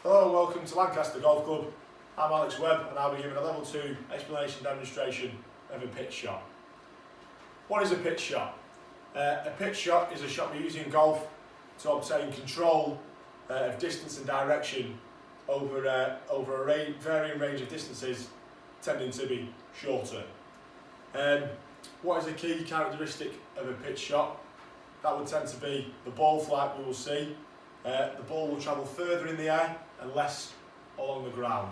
Hello and welcome to Lancaster Golf Club. I'm Alex Webb and I'll be giving a level 2 explanation demonstration of a pitch shot. What is a pitch shot? A pitch shot is a shot we use in golf to obtain control of distance and direction over a varying range of distances, tending to be shorter. What is a key characteristic of a pitch shot? That would tend to be the ball flight we will see. The ball will travel further in the air and less along the ground.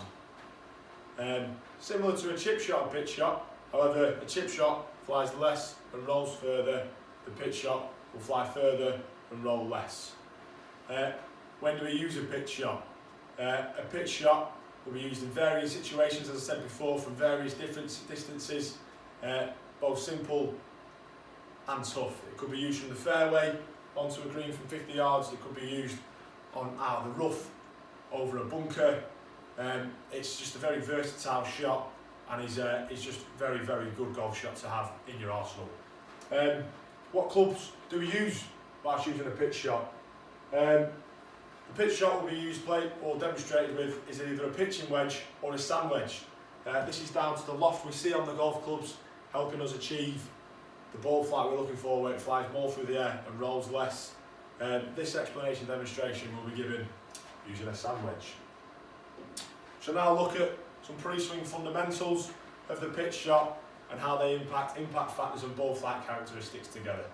Similar to a chip shot and pitch shot, however, a chip shot flies less and rolls further. The pitch shot will fly further and roll less. When do we use a pitch shot? A pitch shot will be used in various situations, as I said before, from various different distances, both simple and tough. It could be used from the fairway onto a green from 50 yards, it could be used out of the rough over a bunker. It's just a very versatile shot and is just very, very good golf shot to have in your arsenal. What clubs do we use whilst using a pitch shot? The pitch shot will be used, played or demonstrated with is either a pitching wedge or a sand wedge. This is down to the loft we see on the golf clubs, helping us achieve the ball flight we're looking for, where it flies more through the air and rolls less. This explanation demonstration will be given using a sand wedge. So now look at some pre-swing fundamentals of the pitch shot and how they impact factors and ball flight characteristics together.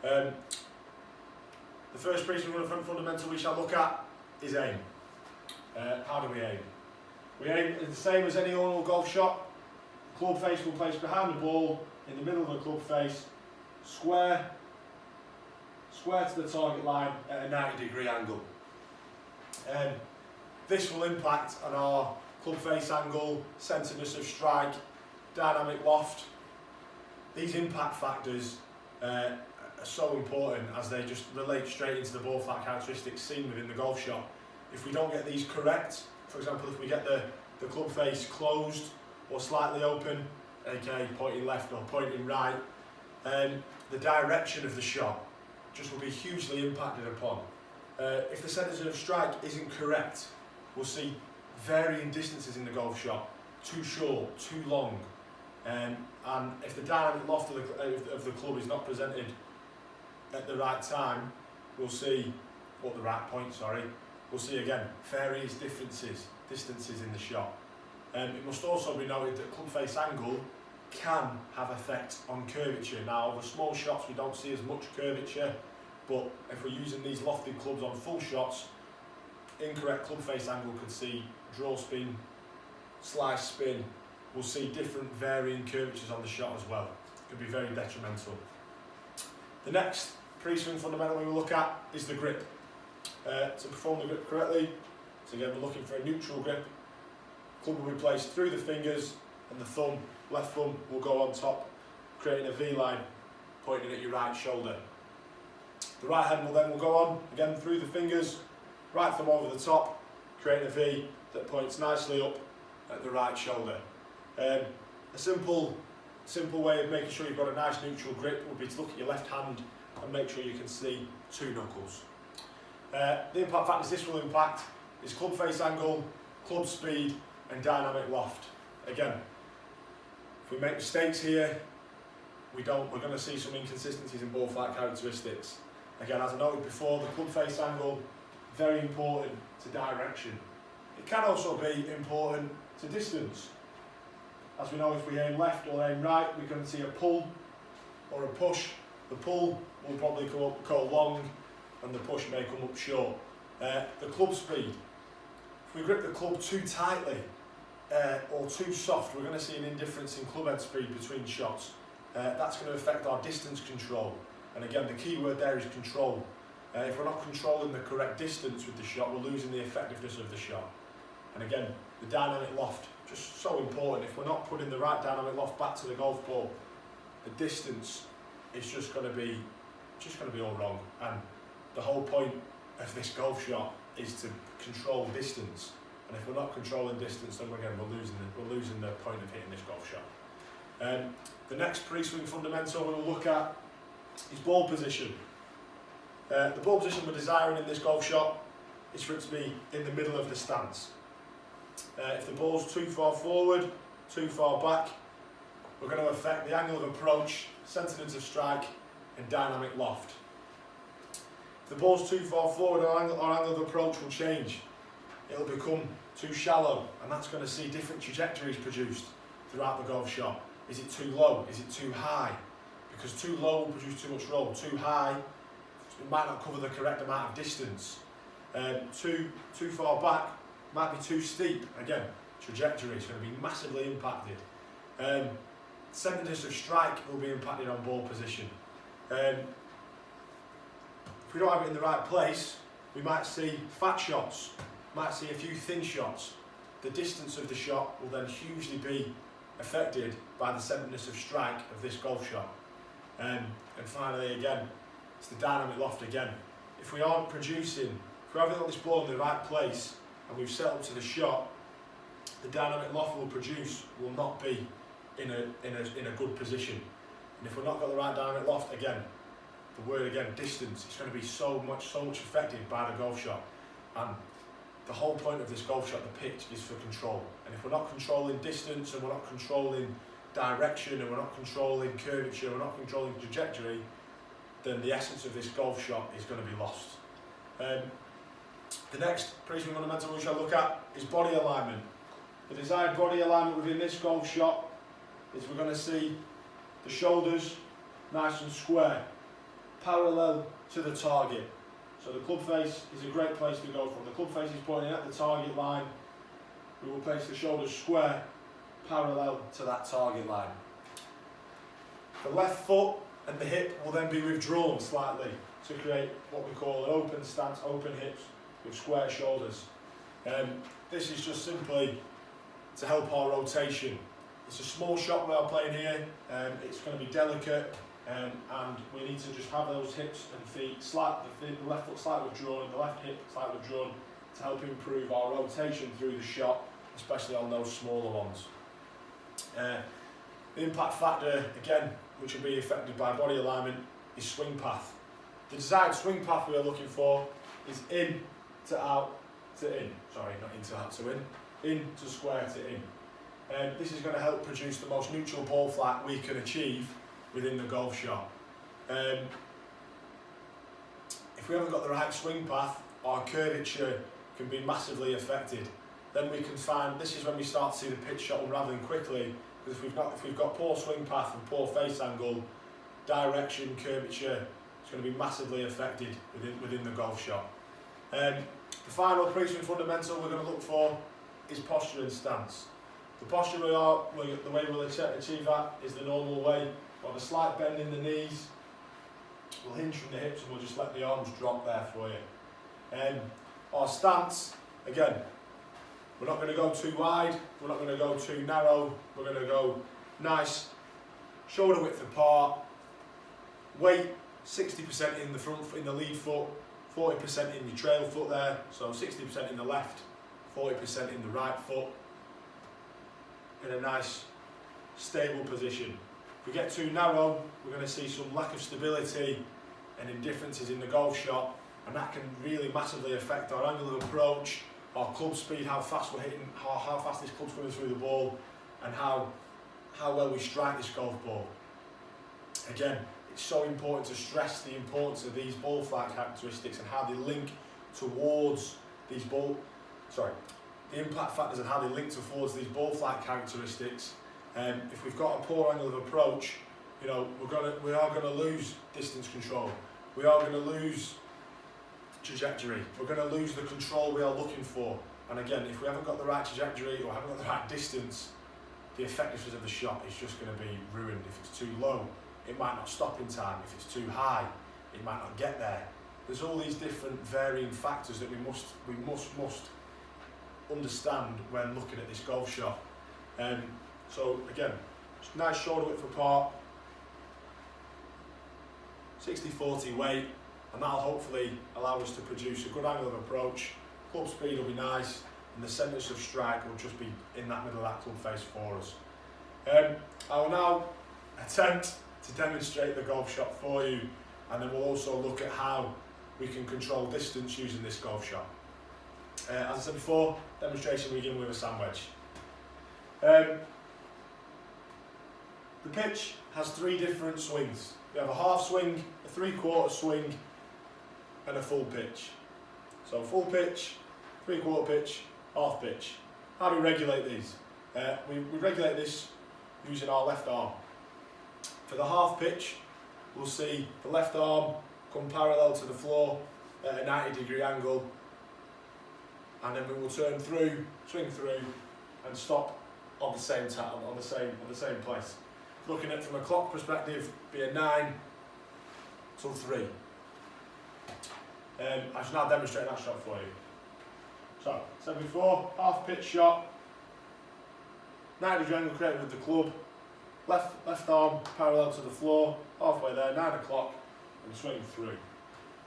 The first pre-swing fundamental we shall look at is aim. How do we aim? We aim the same as any normal golf shot. The club face will place behind the ball, in the middle of the club face, square to the target line at a 90-degree angle. This will impact on our club face angle, centeredness of strike, dynamic loft. These impact factors are so important as they just relate straight into the ball flight characteristics seen within the golf shot. If we don't get these correct, for example, if we get the club face closed or slightly open, aka pointing left or pointing right, the direction of the shot just will be hugely impacted upon. If the centre of strike isn't correct, we'll see varying distances in the golf shot, too short, too long, and if the dynamic loft of the club is not presented at the right time, we'll see, or the right point, sorry, we'll see again various distances in the shot. It must also be noted that club face angle can have effect on curvature. Now, over small shots we don't see as much curvature, but if we're using these lofted clubs on full shots, incorrect club face angle could see draw spin, slice spin. We'll see different varying curvatures on the shot as well. It could be very detrimental. The next pre-swing fundamental we will look at is the grip. To perform the grip correctly, so again we're looking for a neutral grip. Club will be placed through the fingers and the left thumb will go on top, creating a V line pointing at your right shoulder. The right hand will go on, again through the fingers, right thumb over the top, creating a V that points nicely up at the right shoulder. A simple way of making sure you've got a nice neutral grip would be to look at your left hand and make sure you can see two knuckles. The impact factors this will impact is club face angle, club speed and dynamic loft. Again, if we make mistakes here, we're going to see some inconsistencies in ball flight characteristics. Again, as I noted before, the club face angle, very important to direction. It can also be important to distance. As we know, if we aim left or aim right, we're going to see a pull or a push. The pull will probably go long and the push may come up short. The club speed. If we grip the club too tightly or too soft, we're going to see an indifference in club head speed between shots. That's going to affect our distance control. And again, the key word there is control. If we're not controlling the correct distance with the shot, we're losing the effectiveness of the shot. And again, the dynamic loft, just so important. If we're not putting the right dynamic loft back to the golf ball, the distance is just going to be all wrong. And the whole point of this golf shot is to control distance. And if we're not controlling distance, then again we're losing the point of hitting this golf shot. The next pre-swing fundamental we'll look at is ball position. The ball position we're desiring in this golf shot is for it to be in the middle of the stance. If the ball's too far forward, too far back, we're going to affect the angle of approach, centredness of strike and dynamic loft. If the ball's too far forward, our angle of approach will change. It'll become too shallow, and that's going to see different trajectories produced throughout the golf shot. Is it too low? Is it too high? Because too low will produce too much roll. Too high, it might not cover the correct amount of distance. Too far back might be too steep. Again, trajectory is going to be massively impacted. Centredness of strike will be impacted on ball position. If we don't have it in the right place, we might see fat shots, might see a few thin shots. The distance of the shot will then hugely be affected by the centredness of strike of this golf shot. And finally, again, it's the dynamic loft again. If we aren't producing, if we haven't got this ball in the right place and we've set up to the shot, the dynamic loft will produce will not be in a good position. And if we've not got the right dynamic loft, again, the word again, distance, it's going to be so much affected by the golf shot. And the whole point of this golf shot, the pitch, is for control. And if we're not controlling distance and we're not controlling direction and we're not controlling curvature, we're not controlling trajectory, then the essence of this golf shot is going to be lost. The next pre-swing fundamental we shall look at is body alignment. The desired body alignment within this golf shot is we're going to see the shoulders nice and square, parallel to the target. So the club face is a great place to go from. The club face is pointing at the target line. We will place the shoulders square, parallel to that target line. The left foot and the hip will then be withdrawn slightly to create what we call an open stance, open hips with square shoulders. This is just simply to help our rotation. It's a small shot we are playing here. It's going to be delicate. And we need to just have those hips and feet, the left foot slightly withdrawn and the left hip slightly withdrawn to help improve our rotation through the shot, especially on those smaller ones. The impact factor, again, which will be affected by body alignment, is swing path. The desired swing path we are looking for is in to out to in. Sorry, not in to out to in to square to in. This is going to help produce the most neutral ball flight we can achieve within the golf shot. If we haven't got the right swing path, our curvature can be massively affected. Then we can find, this is when we start to see the pitch shot unravelling quickly, because if we've got poor swing path and poor face angle, direction, curvature, it's going to be massively affected within the golf shot. The final pre-swing fundamental we're going to look for is posture and stance. The posture the way we'll achieve that is the normal way. We'll have a slight bend in the knees, we'll hinge from the hips and we'll just let the arms drop there for you. Our stance, again, we're not going to go too wide, we're not going to go too narrow, we're going to go nice, shoulder width apart, weight 60% in the front, in the lead foot, 40% in your trail foot there, so 60% in the left, 40% in the right foot, in a nice stable position. If we get too narrow, we're going to see some lack of stability and indifferences in the golf shot, and that can really massively affect our angle of approach, our club speed, how fast we're hitting, how fast this club's coming through the ball, and how well we strike this golf ball. Again, it's so important to stress the importance of these ball flight characteristics and how they link towards these the impact factors and how they link towards these ball flight characteristics. If we've got a poor angle of approach, you know, we are going to lose distance control. We are going to lose trajectory. We're going to lose the control we are looking for. And again, if we haven't got the right trajectory or haven't got the right distance, the effectiveness of the shot is just going to be ruined. If it's too low, it might not stop in time. If it's too high, it might not get there. There's all these different varying factors that we must understand when looking at this golf shot. So again, nice shoulder width apart, 60-40 weight, and that'll hopefully allow us to produce a good angle of approach. Club speed will be nice, and the centredness of strike will just be in that middle of that club face for us. I will now attempt to demonstrate the golf shot for you, and then we'll also look at how we can control distance using this golf shot. As I said before, demonstration we begin with a sand wedge. The pitch has 3 different swings. We have a half swing, a 3/4 swing and a full pitch. So full pitch, 3/4 pitch, half pitch. How do we regulate these? We regulate this using our left arm. For the half pitch, we'll see the left arm come parallel to the floor at a 90-degree angle, and then we will turn through, swing through and stop on the same time, on the same place. Looking at it from a clock perspective, be a 9 till 3. I should now demonstrate that shot for you. So, said before, half pitch shot, 90-degree angle created with the club, left arm parallel to the floor, halfway there, 9 o'clock, and swing through.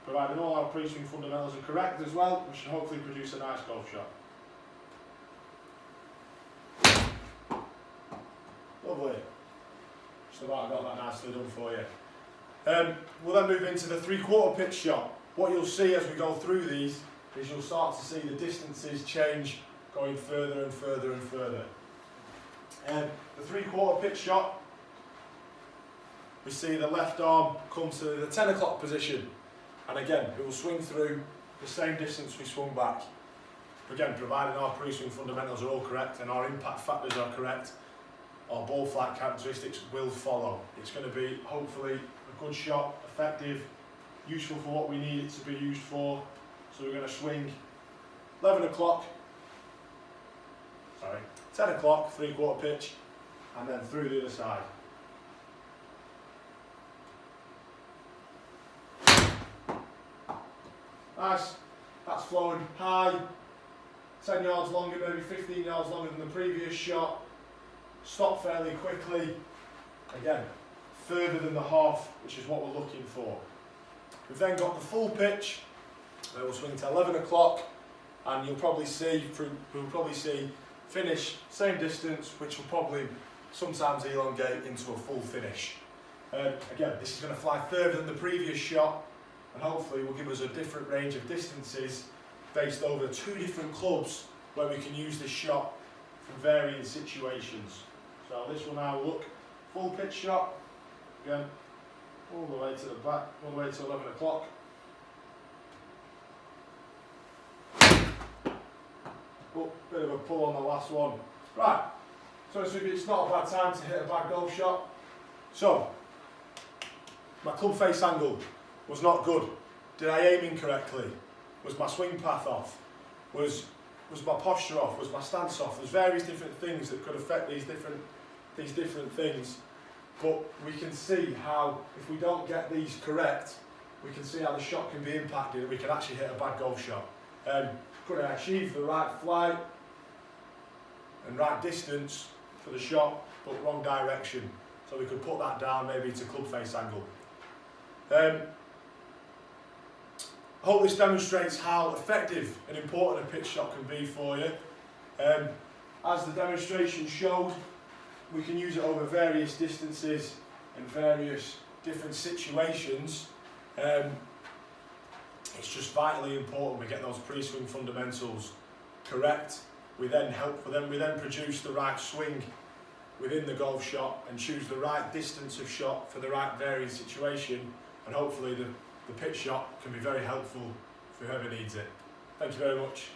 Providing all our pre-swing fundamentals are correct as well, we should hopefully produce a nice golf shot. Lovely. Just about got that nicely done for you. We'll then move into the 3/4 pitch shot. What you'll see as we go through these is you'll start to see the distances change, going further and further and further. The 3/4 pitch shot, we see the left arm come to the 10 o'clock position, and again it will swing through the same distance we swung back. Again, providing our pre-swing fundamentals are all correct and our impact factors are correct, our ball flight characteristics will follow. It's going to be hopefully a good shot, effective, useful for what we need it to be used for. So we're going to swing 11 o'clock, 10 o'clock, 3/4 pitch, and then through the other side. Nice, that's flowing high, 10 yards longer, maybe 15 yards longer than the previous shot. Stop fairly quickly, again, further than the half, which is what we're looking for. We've then got the full pitch, where we'll swing to 11 o'clock, and we'll probably see finish, same distance, which will probably sometimes elongate into a full finish. Again, this is going to fly further than the previous shot, and hopefully will give us a different range of distances based over 2 different clubs where we can use this shot for varying situations. So this will now look full pitch shot, again, all the way to the back, all the way to 11 o'clock. Oh, bit of a pull on the last one. Right, so it's not a bad time to hit a bad golf shot. So, my club face angle was not good. Did I aim incorrectly? Was my swing path off? Was my posture off? Was my stance off? There's various different things that could affect these different things. But we can see how, if we don't get these correct, we can see how the shot can be impacted and we can actually hit a bad golf shot. Could I achieve the right flight and right distance for the shot, but wrong direction? So we could put that down maybe to club face angle. I hope this demonstrates how effective and important a pitch shot can be for you. As the demonstration showed, we can use it over various distances and various different situations. It's just vitally important we get those pre-swing fundamentals correct. We then produce the right swing within the golf shot and choose the right distance of shot for the right varying situation, and hopefully the pitch shot can be very helpful for whoever needs it. Thank you very much.